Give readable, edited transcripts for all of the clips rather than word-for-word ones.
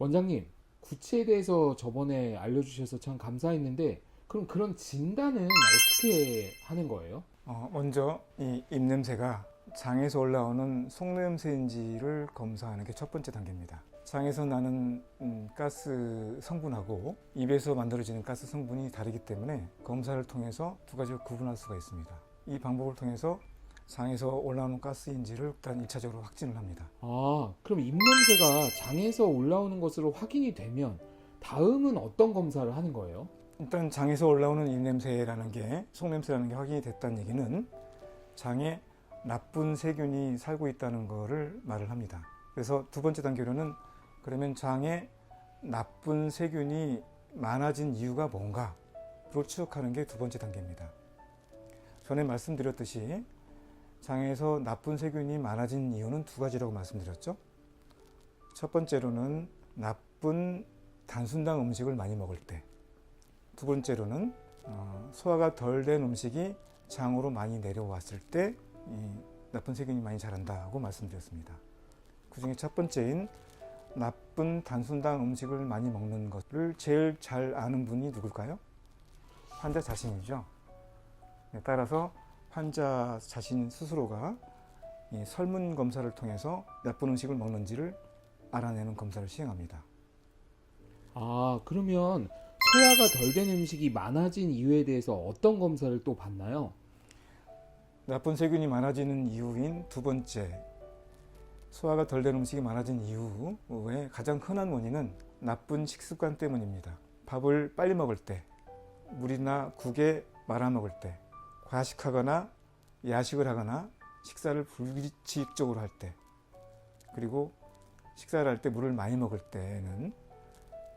원장님, 구취에 대해서 저번에 알려주셔서 참 감사했는데, 그럼 그런 진단은 어떻게 하는 거예요? 먼저 이 입냄새가 장에서 올라오는 속냄새인지를 검사하는 게 첫 번째 단계입니다. 장에서 나는 가스 성분하고 입에서 만들어지는 가스 성분이 다르기 때문에 검사를 통해서 두 가지를 구분할 수가 있습니다. 이 방법을 통해서 장에서 올라오는 가스인지를 일단 1차적으로 확진을 합니다. 아, 그럼 입냄새가 장에서 올라오는 것으로 확인이 되면, 다음은 어떤 검사를 하는 거예요? 일단 장에서 올라오는 입냄새라는 게, 속냄새라는 게 확인이 됐다는 얘기는 장에 나쁜 세균이 살고 있다는 것을 말을 합니다. 그래서 두 번째 단계로는 그러면 장에 나쁜 세균이 많아진 이유가 뭔가, 그걸 추적하는 게 두 번째 단계입니다. 전에 말씀드렸듯이 장에서 나쁜 세균이 많아진 이유는 두 가지라고 말씀드렸죠. 첫 번째로는 나쁜 단순당 음식을 많이 먹을 때, 두 번째로는 소화가 덜 된 음식이 장으로 많이 내려왔을 때 나쁜 세균이 많이 자란다고 말씀드렸습니다. 그 중에 첫 번째인 나쁜 단순당 음식을 많이 먹는 것을 제일 잘 아는 분이 누굴까요? 환자 자신이죠. 따라서 환자 자신 스스로가 이 설문 검사를 통해서 나쁜 음식을 먹는지를 알아내는 검사를 시행합니다. 아, 그러면 소화가 덜 된 음식이 많아진 이유에 대해서 어떤 검사를 또 받나요? 나쁜 세균이 많아지는 이유인 두 번째, 소화가 덜 된 음식이 많아진 이유의 가장 흔한 원인은 나쁜 식습관 때문입니다. 밥을 빨리 먹을 때, 물이나 국에 말아 먹을 때, 과식하거나 야식을 하거나 식사를 불규칙적으로 할 때, 그리고 식사를 할 때 물을 많이 먹을 때는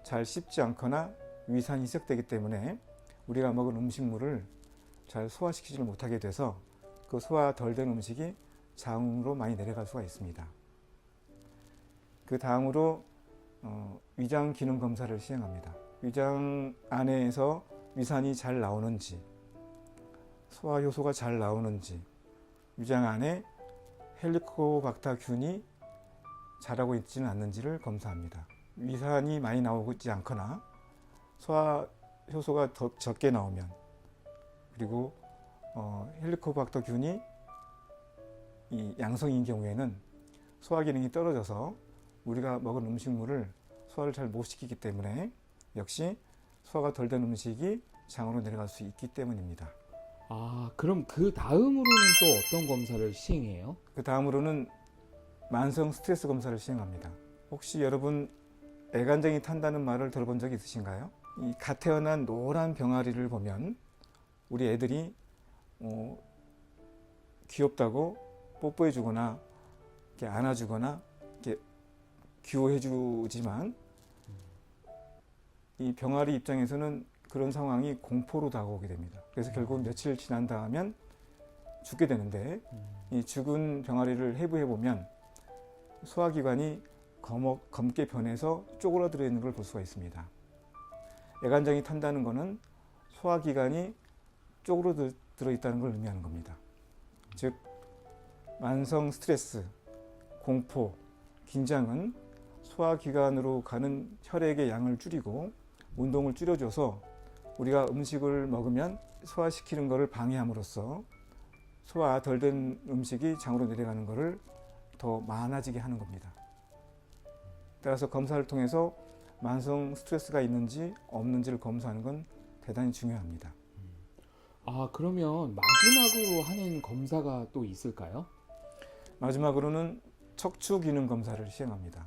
잘 씹지 않거나 위산이 희석되기 때문에 우리가 먹은 음식물을 잘 소화시키지 못하게 돼서 그 소화 덜 된 음식이 장으로 많이 내려갈 수가 있습니다. 그 다음으로 위장 기능 검사를 시행합니다. 위장 안에서 위산이 잘 나오는지, 소화 효소가 잘 나오는지, 위장 안에 헬리코박터균이 자라고 있지는 않는지를 검사합니다. 위산이 많이 나오지 않거나 소화 효소가 더 적게 나오면, 그리고 헬리코박터균이 이 양성인 경우에는 소화 기능이 떨어져서 우리가 먹은 음식물을 소화를 잘 못 시키기 때문에 역시 소화가 덜 된 음식이 장으로 내려갈 수 있기 때문입니다. 아, 그럼 그 다음으로는 또 어떤 검사를 시행해요? 그 다음으로는 만성 스트레스 검사를 시행합니다. 혹시 여러분 애간장이 탄다는 말을 들어본 적이 있으신가요? 이 갓 태어난 노란 병아리를 보면 우리 애들이 귀엽다고 뽀뽀해 주거나 이렇게 안아주거나 이렇게 귀여워해 주지만 이 병아리 입장에서는 그런 상황이 공포로 다가오게 됩니다. 그래서 결국 며칠 지난 다음엔 죽게 되는데, 이 죽은 병아리를 해부해 보면 소화기관이 검게 변해서 쪼그라들어 있는 걸 볼 수가 있습니다. 애간장이 탄다는 것은 소화기관이 쪼그라들어 있다는 걸 의미하는 겁니다. 즉 만성 스트레스, 공포, 긴장은 소화기관으로 가는 혈액의 양을 줄이고 운동을 줄여줘서 우리가 음식을 먹으면 소화시키는 것을 방해함으로써 소화 덜 된 음식이 장으로 내려가는 것을 더 많아지게 하는 겁니다. 따라서 검사를 통해서 만성 스트레스가 있는지 없는지를 검사하는 건 대단히 중요합니다. 아, 그러면 마지막으로 하는 검사가 또 있을까요? 마지막으로는 척추 기능 검사를 시행합니다.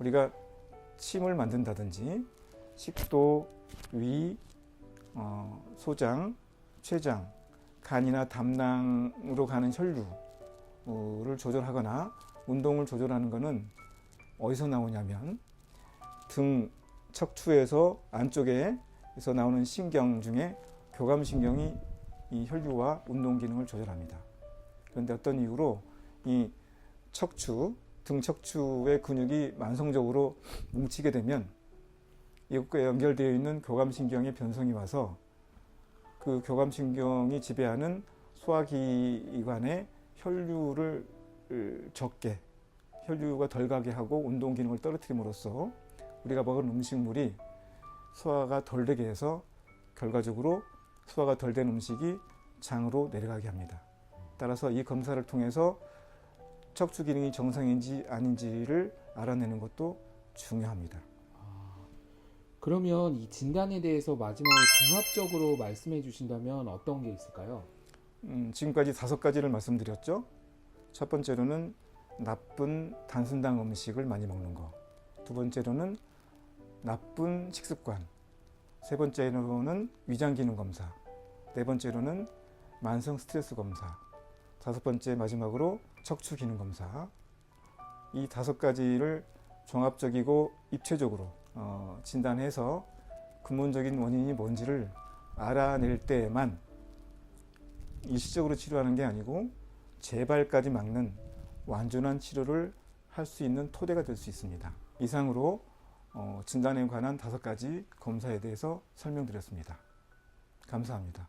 우리가 침을 만든다든지 식도, 위, 소장, 췌장, 간이나 담낭으로 가는 혈류를 조절하거나 운동을 조절하는 것은 어디서 나오냐면 등 척추에서 안쪽에서 나오는 신경 중에 교감신경이 이 혈류와 운동 기능을 조절합니다. 그런데 어떤 이유로 이 척추, 등 척추의 근육이 만성적으로 뭉치게 되면 이것과 연결되어 있는 교감신경의 변성이 와서 그 교감신경이 지배하는 소화기관의 혈류를 적게, 혈류가 덜 가게 하고 운동 기능을 떨어뜨림으로써 우리가 먹은 음식물이 소화가 덜 되게 해서 결과적으로 소화가 덜 된 음식이 장으로 내려가게 합니다. 따라서 이 검사를 통해서 척추 기능이 정상인지 아닌지를 알아내는 것도 중요합니다. 그러면 이 진단에 대해서 마지막으로 종합적으로 말씀해 주신다면 어떤 게 있을까요? 지금까지 5가지를 말씀드렸죠. 첫 번째로는 나쁜 단순당 음식을 많이 먹는 거. 두 번째로는 나쁜 식습관. 세 번째로는 위장기능 검사. 네 번째로는 만성 스트레스 검사. 다섯 번째 마지막으로 척추 기능 검사. 이 5가지를 종합적이고 입체적으로 진단해서 근본적인 원인이 뭔지를 알아낼 때에만 일시적으로 치료하는 게 아니고 재발까지 막는 완전한 치료를 할 수 있는 토대가 될 수 있습니다. 이상으로 진단에 관한 5가지 검사에 대해서 설명드렸습니다. 감사합니다.